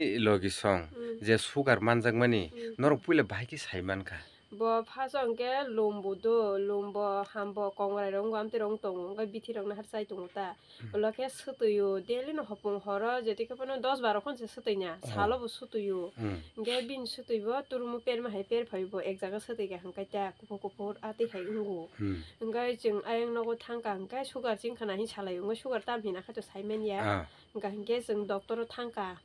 Logi song je sugar manjakmani norok puila bhaiki saimanka. Bo phaso angke lombo do lombo hambo kongrai rong amte rong tongo ngai bithi rong na har sai tongo ta ola ke sutuyo daily no hopong horo jeti ke pono 10 12 khon se sutainya salo bo sutuyo ngai bin sutuibo turumu per ma hai per phaibo ek jaga sutai ga hangkai ta kupo kupo ati hai ungo ngai jeng ayang nogo thangka hangkai sugar jing khana hi salai ngai sugar tam hina khato saimen ya ngai hangke jeng doctor thangka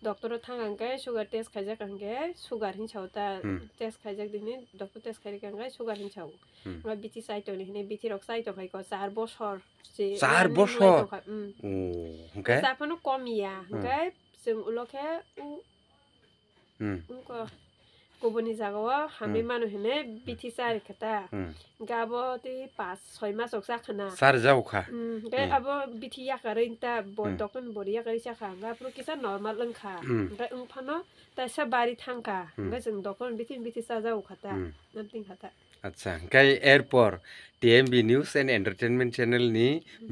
doctor thang hangkai sugar test khaijak hangke sugar hin chauta test khaijak dini doctor test khai kangai sugar hin chau ngai bithi sai to ni bithi rok sai to khai ko 4 boshor je 4 boshor hangkai sa pano komia hangkai jeng ulokhe ko Kubuni jagawa hami manu hine bithi sari khata gabo ti 5 6 mas ok sakhana sar jauka ge abo bithi yakarin ta bo dokon bori yakari sakha ga pro kisa normal lengkha ga ungphano ta sa bari thangka ga jeng dokon bithi sa jau khata namting khata Acha kai airport TMB News and Entertainment Channel ni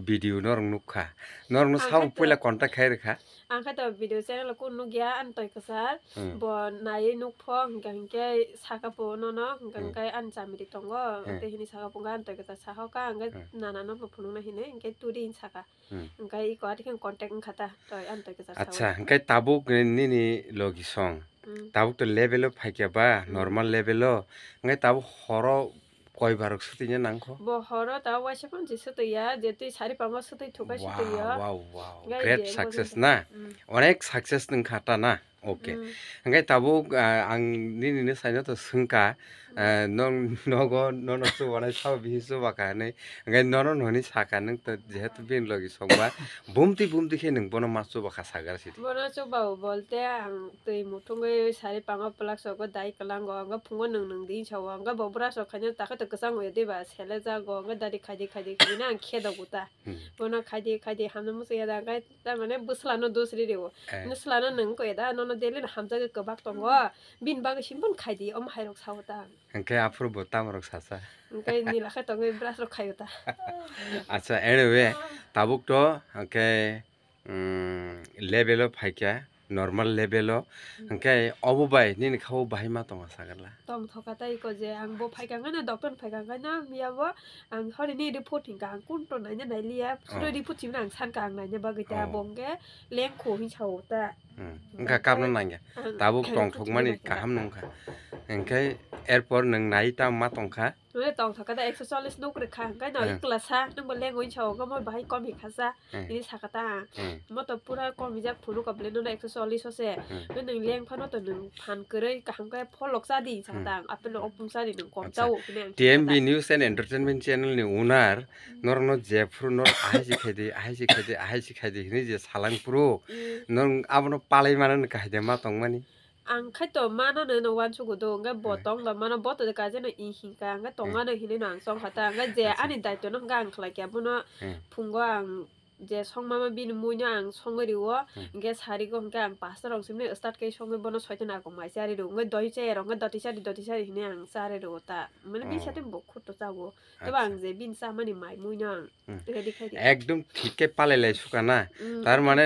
video norong nukha norong no sau puila contact khai rekha angka ta video channel ko nugya an toy kasar bo nai nuk pho hingke saka po no hingke an chamiri tongo te hini saka po gan toy kasar saka ka angka nana no po phunu na hine hingke turi saka hingke I ko ati contact khata toy an toy kasar acha hingke tabuk ni logi song tabuk to level of phaikya ba normal level o ngai tabuk horo koi barok sutinya nangko bo horo ta waisa pon je sutaya je tui sari pamo sutai thuka sutaya wow great success na onek success nang khata na okay ngai tabuk ang ni saino to sungka nogo nono su wanai sau bihi su baka nei ngai nono noni saka nang to jehetu bin logi songba bumti khe nang bono masu baka sagar siti bono chu bau bolte ang tui muthungai sari pamo plak so go dai kalango anga phungo nang din chawa anga bobra so khanya ta kha to kasang we deba sele ja go anga dari khadi kina ang khedo guta bono khadi hamna musu ya da gai ta mane buslano dusri rewo nuslano nang ko eda nono deli hamja ge kobak tongo bin bag simbon khadi om hairok sawta hingke afur bo tamrok sasa Kai nila kha tongai brush rok khayota acha anyway tabuk to hingke level of phaikya normal level o hingke obo bai nini khao bahai ma tonga sagarla tong thoka tai ko je ang bo phaikan na doctor phaikan na miyawo ang hori ni report hingka ang kun to nai na liya suro report chimna ang san ka ang nai ba gita bongge leng kho hi chawta hingka kapno nangya tabuk tong thokmani kaham nongkha hingke airport nang nai ta ma tongkha Nule tong thoka ta 140 nuk rekha hingka no klasa nang bo leng oi chaw ga mo bahai kom hi khasa ini sakata mo to pura kom hi jak phunu kable no 140 hose nang leng phano to nang phan korei kaham ka pholok sa di sakta apel opung sa di nang kom chaw TMB News and Entertainment Channel ni owner norno jefru nor ahisi khade hini je salang puru nor abono palai manan kahide ma tongmani ang khai to mana no wan chu go do nga botong la mana bot de ka je no I hi ka nga tonga no hine no ang song khata nga je ani dai to no nga ang khlai kya buno phungo ang je song mama bin muino ang song ri wo nge sari go nga ang pastor rong simne start kai song bono soite na ko mai sari ro nga doi che ro nga doti sari hine ang sare ro ta mane bi sate bo khut to chago to bang je bin sa mani mai muino ang ready khai একদম ঠিককে পালাইলাই সুকানা তার মানে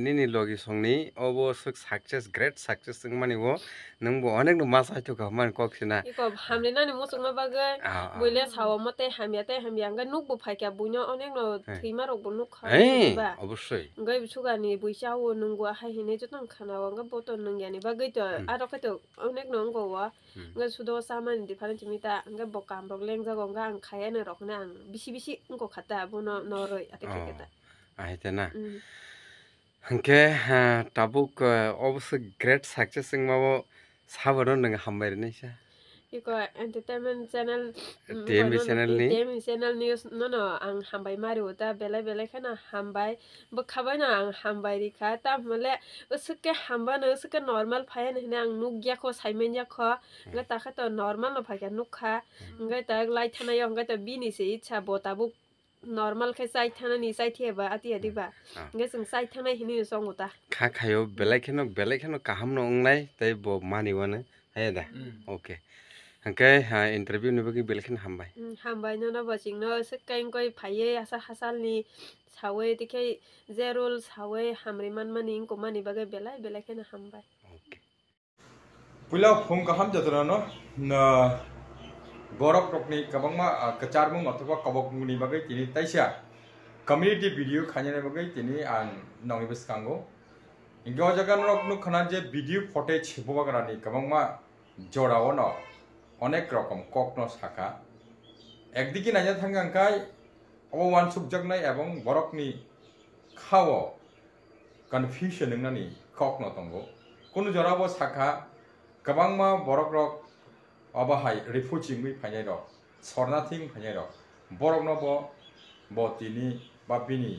নিনি লগি সংনি অবো success great success মানে ও নংবো অনেক মাস হয়তো গামান কক্সিনা iko hamle na ni musuk ma bagai boile sawo mate hamya nga nuk bu phaikya buino onek no thima rok bu nuk kha ba অবশ্যই ngai suga ni buisawo nungwa hai hine jotong khana wa nga boto nungyani bagai to aro ka to onek no ngo wa nga sudo saman different mita nga bokam rok leng jago nga ang khaya na rok na ang bisi ngo khata buno noroi ate kheketa আইতেনা হংকে tabuk অবশ্য great success মাবো সাবরো নং হামবাইরনাইসা iko entertainment channel TMB channel news no ang hambai mari uta belai khana hambai bo khabai na ang hambai ri kha ta male usuke hamba no usuke normal phaya na ang nuk gya kho saimen ya kho nga ta kha to normal no phaya nuk kha nga ta lai thana yo nga ta bini se icha bo ta bu normal khe sai thana ni sai the ba ati adi ba nga sing sai thana hini song uta খা খায়ো বেলাই খেনো কাহাম নংনাই তাই ব মানিওয়ানে হ্যাঁ দা ওকে hangke interview ni bagi belkin hambai hambai no baching no kain koi phaye asa hasal ni sawe dikhai zerol sawe hamri man mani ko mani bagai belai kena hambai Pulau phung kaham jatra no na borok rokni kabangma kecarbung atau kabok ni bagai kini taisya community video khanya bagai kini an nongi beskango inggo jaga rok nu khana je video footage bobagrani kabangma jorao no অনেক রকম ককনো শাখা একদিকে নাইয়া থাঙ্গাঙ্কাই অবমান সুকজাগনাই এবং বরকনি খাও confusion নংনানি ককনো তঙ্গো কোনো জরাবো শাখা গবাংমা বরক rock অবাহাই রিফুজিংমি ফাইনাই rock সরনাথিং ফাইনাই rock বরক নব বতিনি বা বিনি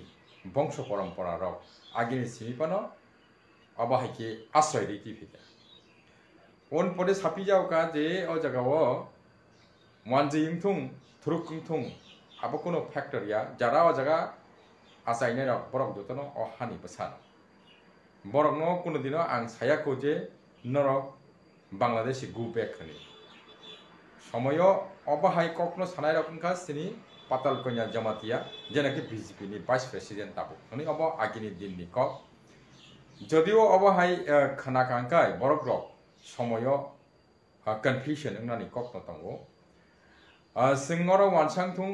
বংশ পরম্পরা রক আগিনি সিমিপানো অবাহাইকে আশ্রয় দিতে ফিরে on pode sapi jau ka je o jaga o manji ingthung thuruk ingthung abo kono factor ya jara o jaga asai ne rok borok dotono o hani besan borok no kono dino ang saya ko je norok bangladesh gu back khani somoyo obahai kokno sanai rok ka sini patal konya jamatia jenaki bjp ni vice president tabu ani obo agini din ni kok jodio obahai khana kangkai borok rok সময়ও confusion নানি ককনো তঙ্গো সিংহর ওয়ানসাং Thuong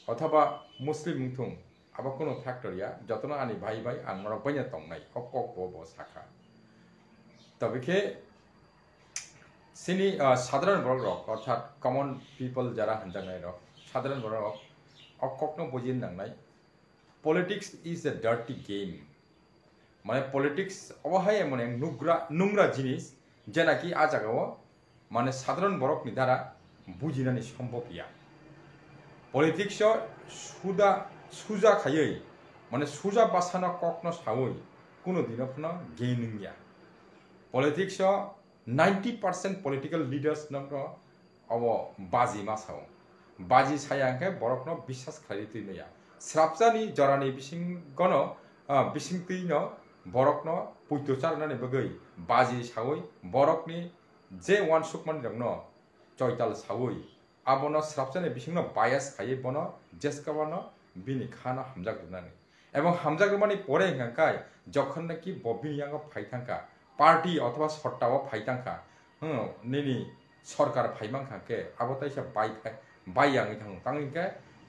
অথবা মুসলিম Thuong আবার কোনো ফ্যাক্টরিয়া যতন আনি ভাই ভাই আমার বাইনা তংনাই কক কক শাখা তবে সিনি সাধারণ বড় রক অর্থাৎ কমন পিপল যারা হানজানাই রক সাধারণ বড় রক অককনো বুঝিন নাংনাই politics is a dirty game মানে পলিটিক্স অবহাই এমন এক নোংরা জিনিস যেনাকি আ জায়গাও মানে সাধারণ বরকনি দ্বারা বুঝিনানি সম্ভব ইয়া পলিটিক্স সুজা খাইই মানে সুজা বাসানো ককনো সাওই কোনো দিনও কোনো গেইনিয়া পলিটিক্স 90% পলিটিক্যাল লিডার্স নঙ্গ অব বাজি মাসাও বাজি সায়াঙ্কে বরকনো বিশ্বাস খাইতে নয়া স্রাপজানি জরানি বিসিং গণ বিসিং তৈন বরকনো পুইতোচারনানি বগৈ বাজি সাওই বরকনি যে ওয়ান সুকমান রংনো চয়তাল সাওই আবনো স্রাপজানি বিসিংনো বায়াস খাইয়ে বনো জেসকাবানো বিনি খানা হামজাগদুনানি এবং হামজাগদুমানি পরে হাঙ্কাই যখন নাকি ববিনিয়াঙ্গ ফাইথাঙ্কা পার্টি অথবা সট্টাও ফাইথাঙ্কা নিনি সরকার ফাইমাংখাকে আবতাইসা বাইয়াঙ্গি থাং তাঙ্গিকে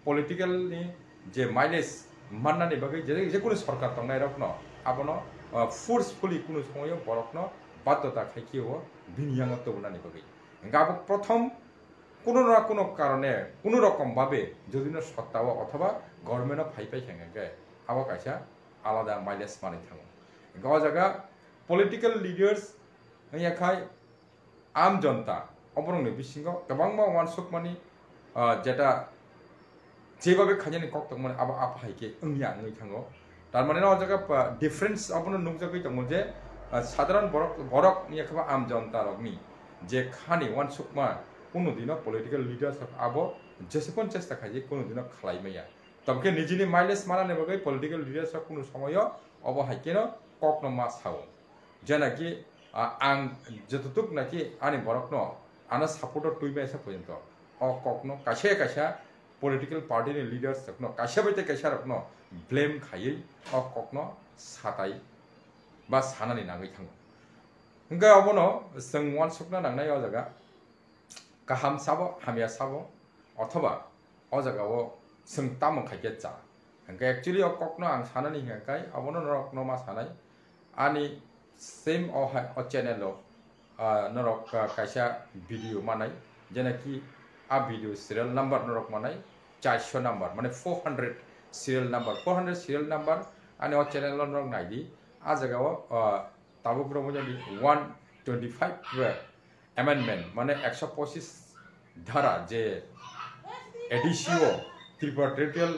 পলিটিক্যালনি যে মাইলেজ মাননানি বাগৈ যে কোনো সরকার তংনাই রকনো আবনো ফোর্সফুলি কোনো সময় বরকনো বাধ্যতা খাইকিও বিনিয়াঙ্গ তবুনানি বাগৈ গাব প্রথম কোনো না কোনো কারণে কোনো রকম ভাবে যদি না সত্তাও অথবা গভর্নমেন্ট ফাইপাই খেঙ্গে আবার কাইসা আলাদা মাইলেজ মানে থাকো গাওয়া জায়গা পলিটিক্যাল লিডার্স ইয়াখাই আম জনতা অবরংনি বিসিঙ্গ গোबांबा ওয়ানসুক মানি যেটা যেভাবে খাইজানি কক্তক মানে আবার আফাইকে ইয়া নই থাঙ্গো তার মানে না জায়গা ডিফারেন্স আপনো নুকজাগৈ দङ যে সাধারণ বরক ইয়াখাবা আম জনতা রকনি যে খানি ওয়ানসুক মা কোনো দিনও পলিটিক্যাল লিডার্স আবো যেসেপন চেষ্টা খাইजे কোনো দিনও খালাইমাইয়া তবে নিজেনি মাইলেজ মারানে বাগৈ পলিটিক্যাল লিডার্স কোনো সময় অবহাইকেন ককনো মা সাও যেনাকি আং যতটুক নাকি আনি বরকনো আনা সাপোর্টার টুইবা এসে পর্যন্ত ককনো কাইসা পলিটিক্যাল পার্টিनि লিডার্স রকনো কাইসা বাইতে কাইসা রকনো ব্লেম খাইयै ককনো সাতাই বা সানানি নাগै थाङो हंगा अबनो जों वानसुकना नांनाय अ जागा गाहाम साबो हामिया साबो अथवा अ जागाओ जों तामो खाइके जा हंगा एक्चुअली अ ककनो आं सानानि हंगाय अबनो नरकनो मा सानाय आनि सेम अ चैनल नरक काइसा वीडियो मानाय जेनाकि आ वीडियो सीरियल नंबर नरक मानाय 400 नंबर माने 400 सीरियल नंबर आनि अ चैनल नरक नायदि आ जागाओ ताबो प्रमोजन 125 अमेंडमेंट माने 125 धारा जे एडिसिओ त्रिपुरा टेरिटोरियल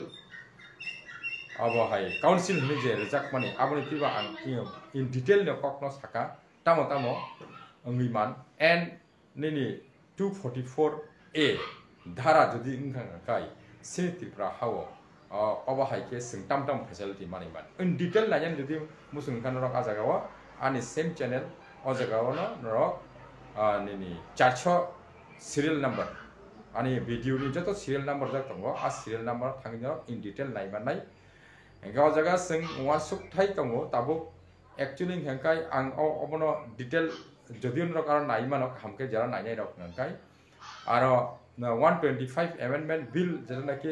अबहाय काउंसिल हने जे रिजाक माने आबनि तिबा आं इन डिटेल न ककनो साका तामो अंगिमान एन निनि 244 ए धारा जदि इंखांगाय सिनि त्रिपुरा हाव अबहाय के सिं ताम फैसिलिटी मानिमान इन डिटेल नायन जदि मुसुं खानरक आजागाव आनि सेम चैनल अजागाव न रक निनि 400 serial number ani video ni joto serial number jak tongo a serial number thangino in detail naimanai engka o jaga sing wansuk thai tongo tabo actually hengkai ang obono detail jodion rok aro naimanok hamke jara nainai rok hengkai aro 125 amendment bill যেটা নাকি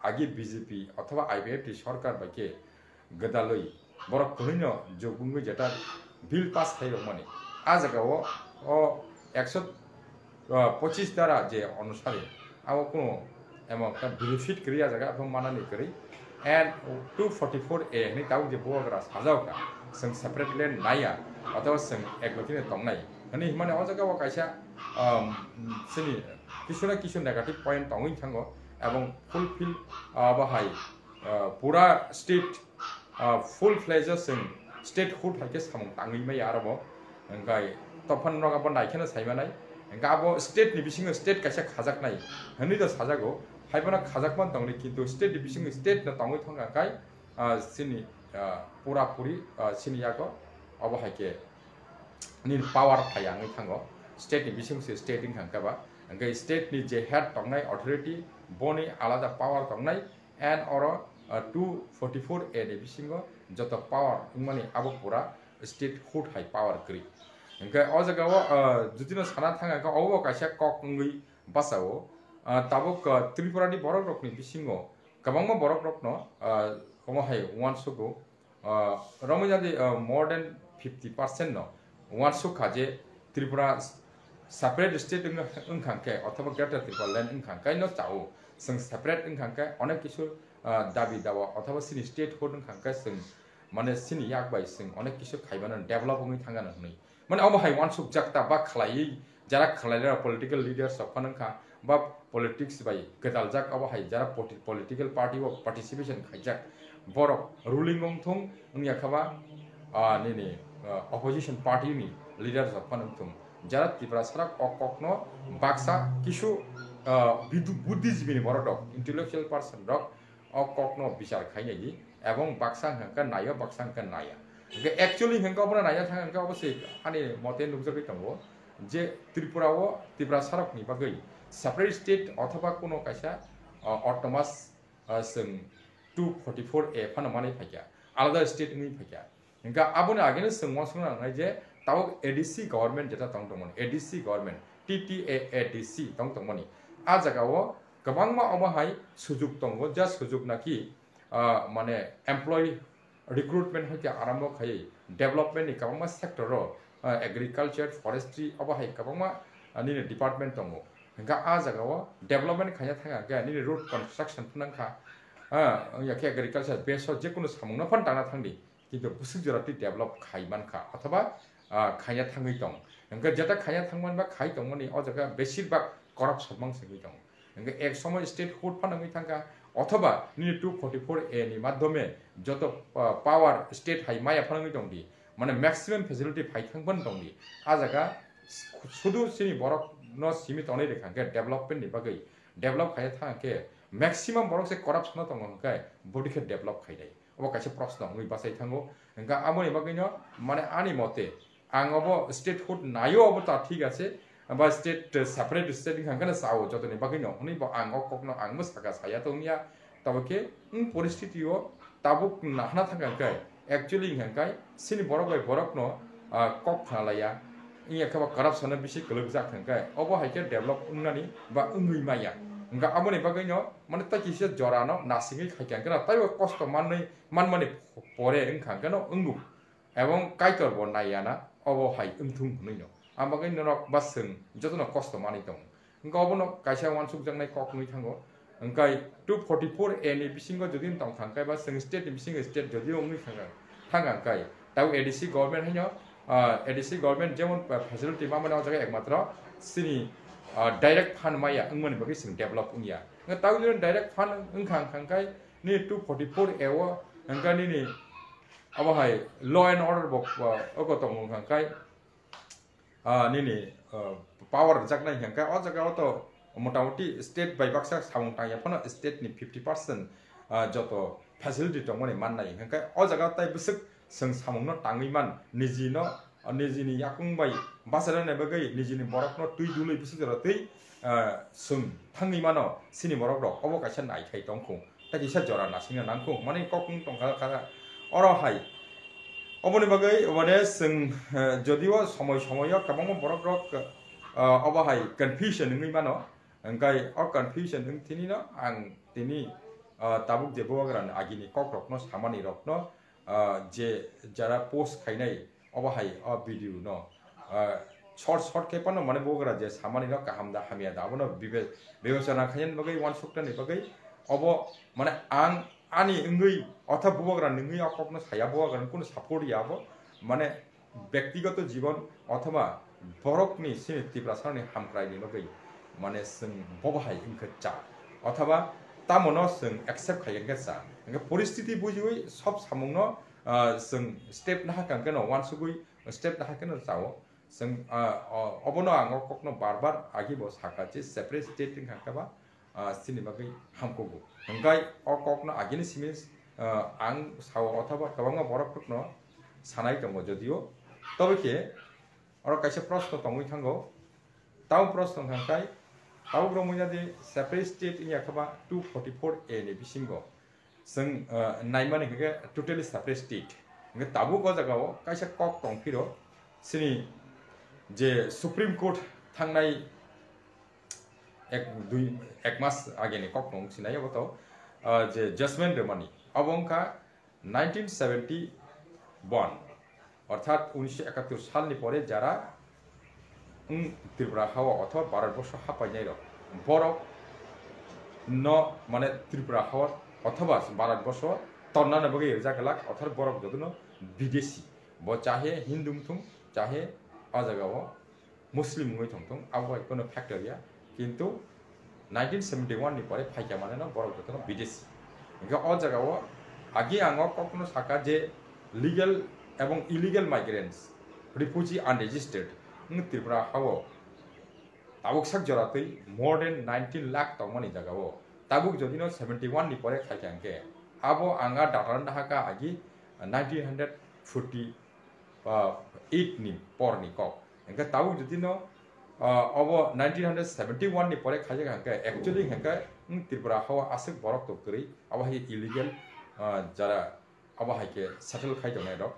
আগে BJP অথবা IPFT সরকার বাকে গদালই বড় কহিন যোগুঙ্গি যেটা bill pass খাই মানে আ জায়গাও ও 125 দ্বারা যে অনুসারে আও কোনো এমন একটা বেনিফিট করিয়া জায়গা এবং মানানি করি এন্ড 244 এ নি তাও যে বগরা সাজাওকা जों सेपारेट लेन नाया अथवा जों एकलखिने तंनाय माने माने अ जायगायाव कायसा सिनि किसु नेगेटिभ पॉइंट तंगै थांगो एवं फुलफिल बाहाय पूरा स्टेट फुल फ्लेजर जों स्टेट हुड हाके सामं ताङै मै आरोबो ओंगाय तफन रगाबो नायखेना सायमानाय गाबो स्टेट नि बिसिङो स्टेट कायसा खाजाकनाय हनै द साजागो हायबना खाजाकमान तंलै किन्तु स्टेट नि बिसिङो स्टेट न तंगै थांगाकाय सिनि पूरा पूरी सिनियाको अब हाइके नि पावर फायांगै थांगो स्टेट नि बिसिंसे स्टेटिंग थांकाबा अंगे स्टेट नि जे हेड तंनाय अथॉरिटी बनि आलादा पावर तंनाय एंड और 244 ए नि बिसिंगो जत पावर माने अब पूरा स्टेट हुड हाइ पावर करि अंगे अ जगाव जुदिनो साना थांगा अबो कायसा ककंगै बासावो ताबुक त्रिपुरानि बरक रकनि बिसिंगो गोबांमा बरक रकनो ओमहाय वानसुगो रमजादि मोर देन 50% no वानसु खाजे त्रिपुरा सेपारेट स्टेट ओंखांके अथवा ग्रेटर त्रिपुरा लैंड ओंखांके न चाओ जों सेपारेट ओंखांके अनेक किसु दाबि दावा अथवा सिनि स्टेट हुड ओंखांके जों माने सिनि याकबाय जों अनेक किसु खायबानो डेभलप होङै थांगानो हनै माने अबहाय वानसु जाक्ता बा खलायै जारा खलायरा पॉलिटिकल लीडर्स सफानखा बा पॉलिटिक्स बाय गदाल जाक अबहाय जारा पॉलिटिकल पार्टी वो participation खायजाक borok ruling ngthung ungya khaba nini opposition party ni leaders of panungthung jara tripura sarak okokno baksa kishu buddhism ni borok intellectual person rok okokno bichar khainai ebong baksa hangka naya baksa hangka naya actually hangka obona naya thangka obose ani mote nukjagoi tango je tripura o tripura sarak ni bagai separate state othoba kono kaisa autonomous जों 244 ए फानो माने फाइया आलादा state नि फाइया इनका आबोने आगेनो सोंवा सोंनांनाय जे ताव ADC government जेटा दंदोंमोन ADC government TTADC दंदोंमोन आ जागाव गोबांमा अबहाय सुजुग दंगो जा सुजुग नाकि माने एमप्लॉय रिक्रुटमेंट होके आरम्भ खायै डेभलपमेंट नि गोबांमा सेक्टर एग्रीकल्चर फरेस्ट्री अबहाय गोबांमा नि डिपार्टमेंट दंगो इनका आ जागाव डेभलपमेंट खाया थाङा गा नि रोड कंस्ट्रक्शन फुनांखा याके एग्रीकल्चर बेसो जेकुनु सामंनो फन दाना थांदि किन्तु बुसुक जराति डेभलप खायमानखा अथवा खाया थाङै दं ओंका जेटा खाया थांमान बा खाय दंमोन अ जागा बेसिरभाग करप्शन मांसै दं ओंका एक समय स्टेट हुड फानङै थांगा अथवा नि 244 ए नि माध्यमे जत पावर स्टेट हाइ माया फानङै दंदि माने मैक्सिमम फैसिलिटी फाइथांबन दंदि आ जागा सुदु सिनि बरक न सीमित अनै रेखांके डेभलपमेंट नि बागै डेभलप खाया थांके मैक्सिमम बरक से करप्शन दङ ओंका बडि के डेभलप खायनाय अब कासे प्रश्न मै बासाय थांगो ओंका आमनि बागैनो माने आनि मते आं अब स्टेट हुड नायो अब ता ठीक আছে बा स्टेट सेपारेट स्टेट खांखाना साओ जतनि बागैनो हनै बा आं ककनो आं मसागा साया तंनिया तबके परिस्थितियो ताबुक नाहना थांगाय एक्चुअली हांखाय सिनि बरक बाय बरक न कक खालाया इया खबा करप्शन बिसि गलग जाखांखाय अब हायके डेभलप उंनानि बा उंगै माया ओंका आमनि बागैनो माने ताकिसे जरानो नासिङै खायखांगोना ताइबो कष्ट मानमाने परे ओंखांगोनो उंगु एवं काइटर बनायाना अब हाय उंथुं हनैनो आमबागैनो रक बासों जतनो कष्ट मानि दं ओंका अबनो कायसा वानसुक जंनाय ककनै थांगो ओंकाय 244 ए नि बिसिंगो जदिन दं थांखाय बा जों स्टेट नि बिसिंगो स्टेट जदि उंनै थांगांखाय ताव एडीसी गवर्नमेंट हैनो एडीसी गवर्नमेंट जेमन फैसिलिटी मामना जगह एकमात्र सिनि डायरेक्ट फान माया उंमनि बागै जों डेभलप उंया ताव जों डायरेक्ट फान उंखांखांखाय नि 244 ए ओ ओंकानि नि अबहाय ल एंड ऑर्डर बक अको दं उंखांखाय नि पावर जाकनाय हांखाय अ जगाव तो मोटामोटी स्टेट बाय बाक्सा सामं ताया फन स्टेट नि 50% जत फैसिलिटी दंमोन माननाय हांखाय अ जगाव ताय बुसुक जों सामंनो ताङैमान निजिनो nijini yakung bai basara ne bagai nijini borok no tui dului bisu jara tui sung thangi mano sini borok rok obo kaisa nai khai tongkhung ta jisa jora nasinga nangkhung mane kokung tongkha kha oro hai oboni bagai obane sung jodio somoy somoyo kabang borok rok obo hai confusion ngi mano angkai o confusion ng tini no ang tini tabuk je bogaran agini kok rok no samani rok no je jara post khainai obo hai o video no short ke pano mane bogara je samani no kahamda hamia da abono bebesana khayen bagai wan sukta ni bagai obo mane ang ani ngui otha bogaran ngui okok no saya bogaran kono support yabo mane ব্যক্তিগত জীবন অথবা বরকনি সিনিতি প্রাসারনি হামক্রাইনি বাgai mane sung bobahai ingka cha অথবা tamono sung accept khayen sa nga poristiti bujui sob samungno sung step na kan no wan sugui step na kan sao sung obono ang kokno barbar agi bo saka che separate state ing ka ba sini bagai hamkogo ngai okokno agini simis ang sao অথবা kabanga borokno sanai tongo jodio তবে কি আর কাছে প্রশ্ন তঙ্গই থাঙ্গো তাও প্রশ্ন থাঙ্কাই তাও গ্রমুজাদি separate state in ইয়াখাবা 244 এ নি বিসিঙ্গো जों नायमाने के टोटली सेपारेट स्टेट नगे ताबु को जगाव काइसा कक तंफिरो सिनि जे सुप्रीम कोर्ट थांनाय एक मास आगेनि कक नं सिनाय बतो जे जजमेंट रेमानि अबंका 1971 অর্থাৎ 1971 সালনি পরে যারা ত্রিপুরা হাওয়া অথবা ভারতবর্ষ হাঁপাইনাই বরফ ন মানে ত্রিপুরা হাওয়া অথবা ভারতবর্ষ তন্নানে বগে জাগালাক অর্থাৎ বরফ যদুন বিদেশি ব চাহে হিন্দু থুম চাহে আজাগাও মুসলিম মুই থংথং আবহাওয়া কোনো ফ্যাক্টরিয়া কিন্তু 1971 নি পরে ফাইকা মানে না বরফ যদুন বিদেশি ইনকা অ জাগাও আগে আঙ কখনো সাকা যে লিগ্যাল এবং illegal migrants refugee unregistered Tripura হাও তাবুক সাক জরাতই মোর দেন 19 লাখ তংমানি জাগাও তাবুক যদিনো 71 নি পরে খাইকাঙ্কে আবো আঙ্গা ডাটারান হাকা আগি 1948 নি পরনি কক এঙ্কা তাবুক যদিনো অব 1971 নি পরে খাইকাঙ্কে অ্যাকচুয়ালি হেঙ্কা ত্রিপুরা হাও আসক বরক তকরি আবহাই ইলিগেল যারা আবহাইকে সেটেল খাইজনাই রক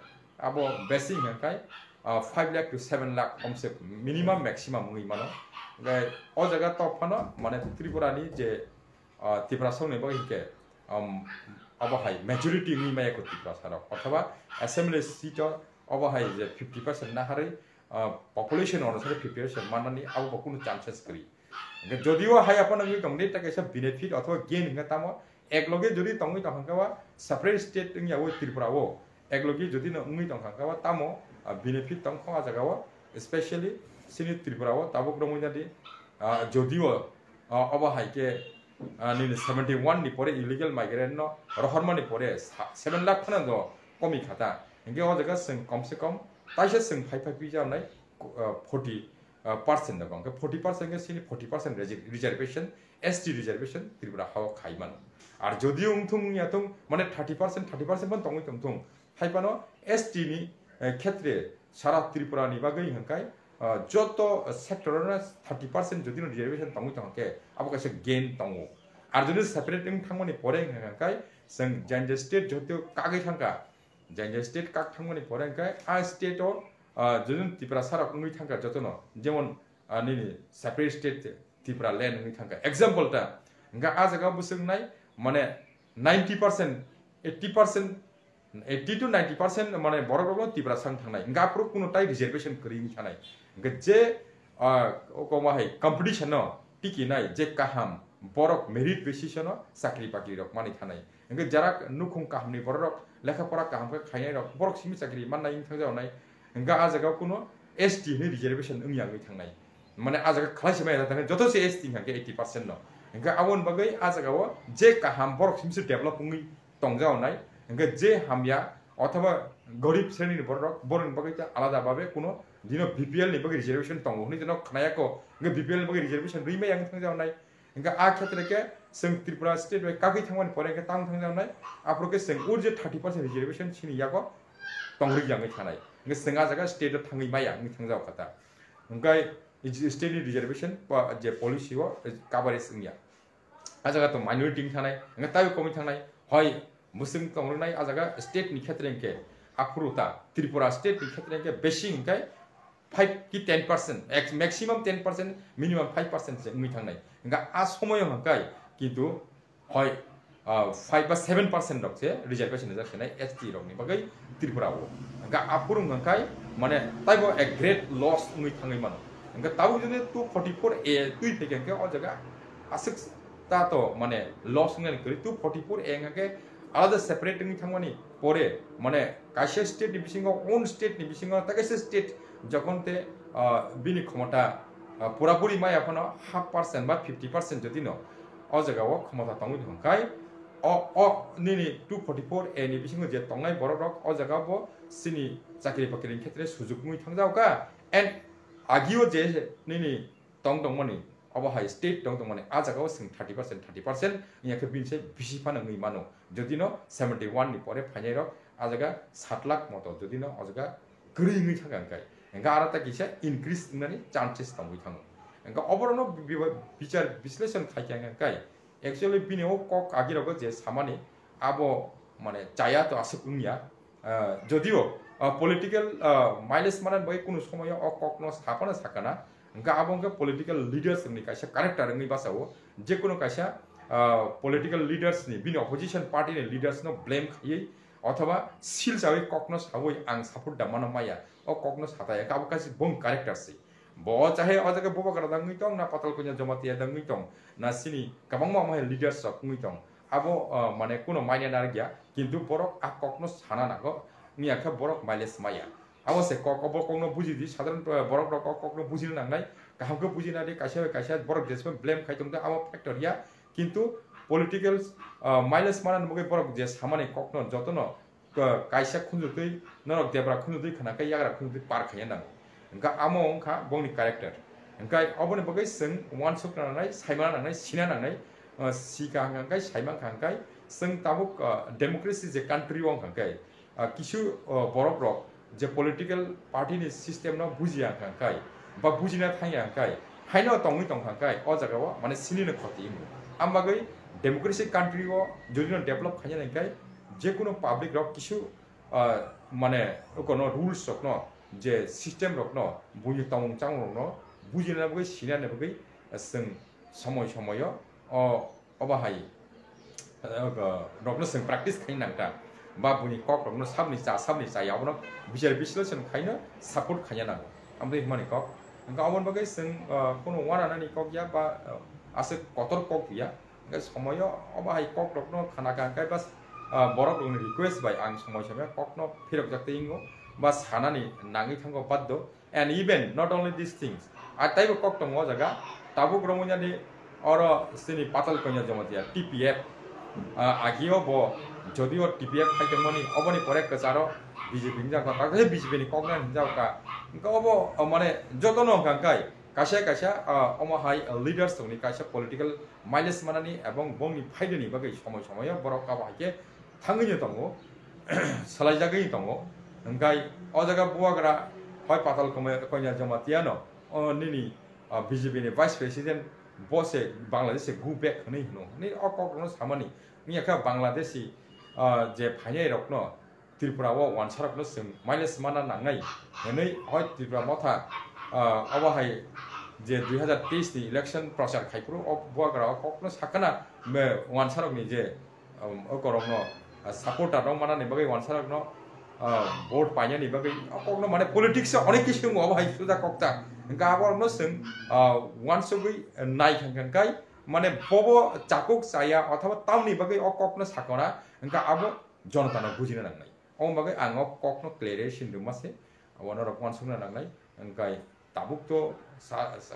abo basic hangkai 5 lakh to 7 lakh omse minimum maximum ngi mano gai o jaga top phano mane tripura ni je tripura song ne ba hike abo hai majority ngi maya ko tripura sara othoba assembly seat abo hai je 50% na hare population onusare 50% manani abo bokunu chances kri jodio hai apana ngi tongni ta kaisa benefit othoba gain nga tamo ekloge jodi tongni tangkawa separate state ngi awo tripura wo একলগি যদি নংই তংখাঙ্গাওয়া তামো benefit Tankha জাগাওয়া specially সিনি ত্রিপুরাও তাবুক রমইনাদি যদিও অবহাইকে নিনি 71 নি পরে illegal migrant ন রহরমানি পরে 7 লাখ খানা দ কমি খাতা ইনকে অ জায়গা সং কমসে কম তাইসে সং 55 পিজা নাই 40% দং 40% কে সিনি 40% রিজার্ভেশন এসটি রিজার্ভেশন ত্রিপুরা হাও খাইমান আর যদিও উংথুং ইয়াতুং মানে 30% বন তংই তংথুং হাইপানো এসটি নি ক্ষেত্রে সারা ত্রিপুরা নি বাগৈ হংকাই যত সেক্টরনা 30% যদি রিজার্ভেশন তংই তংকে আবকাশে গেইন তংও আর যদি সেপারেট থাংমনি পরে হংকাই जों জাইনজে স্টেট যদিও কাগৈ থাংকা জাইনজে স্টেট কাক থাংমনি পরে হংকাই আ স্টেটও যদি ত্রিপুরা সারা উংই থাংকা যতন যেমন নিনি separate state Tripura land উংই থাংকা एग्जांपलটা Hakka আ জায়গা বুসংনাই মানে 90% 80% 80 to 90% মানে বড় বড় ত্রিপুরা সাং থাংনাই গাপ্রো কোনো টাই রিজার্ভেশন করিং থানাই যে কমাহাই কম্পিটিশন টিকি নাই যে কাহাম বরক মেরিট বেসিসন চাকরি বাকরি রক মানি থানাই যারা নুখুং কাহামনি বড় লেখাপড়া কাহামকে খাইনাই রক বরক সিমি চাকরি মাননাই থাংজাওনাই आ জায়গাও কোনো এসটি নি রিজার্ভেশন উংয়াঙ্গই থাংনাই মানে आ জায়গা খালাইসমাই থাংনাই যতসে এসটি হাকে 80% ন আবন বাগৈ आ জায়গাও যে কাহাম বরক সিমসে ডেভেলপ উংই তংজাওনাই যে হামিয়া অথবা গরিব শ্রেণীর বরং বাকি আলাদা ভাবে কোনো দিন বিপিএল নি বাকি রিজার্ভেশন তঙ্গো হনি যেন খানায়াকো বিপিএল বাকি রিজার্ভেশন রইমাই আং থাংজাওনাই आ क्षेत्र के जों त्रिपुरा स्टेट वे कागै थांमानि परे के तां थांजावनाय आप्रके जों उर जे 30% रिजार्वेशन सिनि याको तंग्रि जाङै थानाय nge senga jaga state thangi maya ngi thangjaw kata ngai state reservation je policy o coverage ngya ajaga to minority thanai ngai tabi komi thanai hoi muslim tongnai ajaga state ni khetrengke apruta tripura state ni khetrengke beshi ngai 5 ki 10% maximum 10% minimum 5% je ngi thangnai nga a somoyo hankai kintu hoi 5 বা 7% rock যে reservation যাচ্ছে ST rock নি বাগৈ ত্রিপুরা ও nga apurung hankai মানে তাইবো a great loss ngi thangai man nga tabu যদি 244A তুই থেকে কে ও জায়গা আসিক তা তো মানে লস ngi করি 244A ngaকে আলাদা সেপারেট ngi থাংমানি পরে মানে Kashia state নিবিসিং on state নিবিসিং তাকাইছে state যখন তে বিনি ক্ষমতা পুরাপুরি মাই এখনো 0.5% বা 50% যদি ন ও জায়গাও ক্ষমতা তঙ্গি হংকাই o nini 244A ni bisingo je tongnai borok rok o jaga bo sini chakri bakri khetre sujug mui thangjau ka and agio je nini tongmani obo high state tongmani a jaga sing 30% inyake binse bisi phana ngui mano jodi no 71 ni pore phainai rok a jaga 7 lakh moto jodi no o jaga gri ngui thangang kai enga arata kisa increase nani chances tongui thang enga oborono bichar বিশ্লেষণ khaikang kai actually bini o kok agirago je samani abo mane chaya to asuk ungya jodio political mileage manan bai kono somoyo o kok no sthapana sakana nga abonga political leaders ni kaisa character ni basao je kono kaisa political leaders ni bini opposition party ni leaders no blame khai অথবা seal যাবে কখনো সাবই আং support দামানো মায়া ও কখনো সাতায় কাবু কাছে বং character C ব চাহে অজাকে Bob করা দাঙ্গি তং না পাতাল কইনা জমাতিয়া দাঙ্গি তং না সিনি কাবাং মা লিডার্স সব নুই তং আবো মানে কোনো মাইনে না গিয়া কিন্তু বরক আ কখনো সানা নাগো নিয়াখা বরক মাইলেস মায়া আবসে ককব কখনো বুঝি দি সাধারণ বরক রক কখনো বুঝিল নাংনাই কাহাকে বুঝি না দি কাইসা বরক দেশ ব্লেম খাইতং দা আবো ফ্যাক্টরিয়া কিন্তু পলিটিক্যাল মাইলেস মানান মগে বরক যে সামানে কখনো যতন কাইসা খুনজুতৈ নরক দেবরা খুনজুতৈ খানাকাই ইয়াগরা খুনজুতৈ পার খাইয়া নাং enka amo ongkha bongni character enka oboni bagai sing one suk nanai saima nanai sina nanai sika hangkai saima hangkai sing tabuk democracy je country ong hangkai kisu borok rok je political party ni system no bujia hangkai ba bujina thangya hangkai haino tongni tong hangkai o jaga o mane sini no khoti imu ambagai democracy country o jodi no develop khanya hangkai je kono public rok kisu mane kono rules rok no যে system rock ন বুঝি তং চাং rock ন বুঝি না বগৈ সিনা না বগৈ जों समय समय अबाहाय रकनो जों प्रेक्टिस खाइनांगता बा बुनि कक रकनो साबनि जायावनो बिचार बिश्लेषण खाइनो सापोर्ट खाइनांगौ ओमफ्राय माने कक गावन बगै जों कोनो वानानानि कक या बा आसे कतर कक गैया समय अबाहाय कक रकनो खाना गांखाय बा बरक रकनो रिक्वेस्ट बाय आं समय समय ककनो फिरक जाते इंगो बा सानानि नाङै थांगौ बाद्दो and even not only these things ataibo kok tongo jaga tabuk romunyani oro sini patal konya jomatia TPF agio bo jodio TPF khaitemoni oboni pore kacharo BJP hinja ka ka BJP ni kokna hinja ka obo mane jotono gangkai kasha omo hai leaders toni kasha political mileage manani ebong bongni phaideni bagai somoy somoy borok ka bahike thangini tongo salai jagai tongo ngai o jaga buagra হয় পাতাল কন্যা জমাতিয়ানো নিনি BJP ni vice president বসে বাংলাদেশে গু back হनै হনো নি অককনো সামানি নি একা বাংলাদেশি যে ফাইনাই রকনো ত্রিপুরাও ওয়ানসারকনো जों মাইলেস মানা নাংনাই হनै হয় ত্রিপুরা মথা অবাহাই যে 2023 नि ইলেকশন প্রচার খাইপুরো বুয়াগ্রা অককনো সাকানা ওয়ানসারকনি যে অকরকনো সাপোর্টার রং মানানি বাগै ওয়ানসারকনো ভোট পাইনি বাকি কখনো মানে পলিটিক্স অনেক কিছু অবহাই সুদা কক্তা গাবরনো जों ওয়ানসগৈ নাই খানখানকাই মানে বব চাকুক চায়া অথবা তামনি বাকি অককনো সাকনা গা আবো জনতানো বুঝিনা নাংনাই অম বাকি আং ককনো ক্লিয়ারেশন দুমাসে ওয়ানো রক ওয়ানসগনা নাংনাই গাই তাবুক তো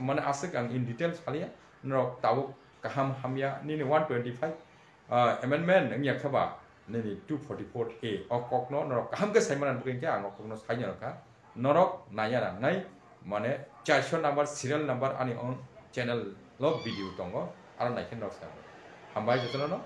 মানে আসে আং ইন ডিটেইল সালিয়া নরক তাবুক কাহাম হামিয়া নিনি 125 amendment ngia khaba nini 244A okokno norok hamke saimanan bukengke ang okokno saina raka norok naya nai mane 400 number serial number ani on channel lo video tongo ara naiken rok sa hambai jotono no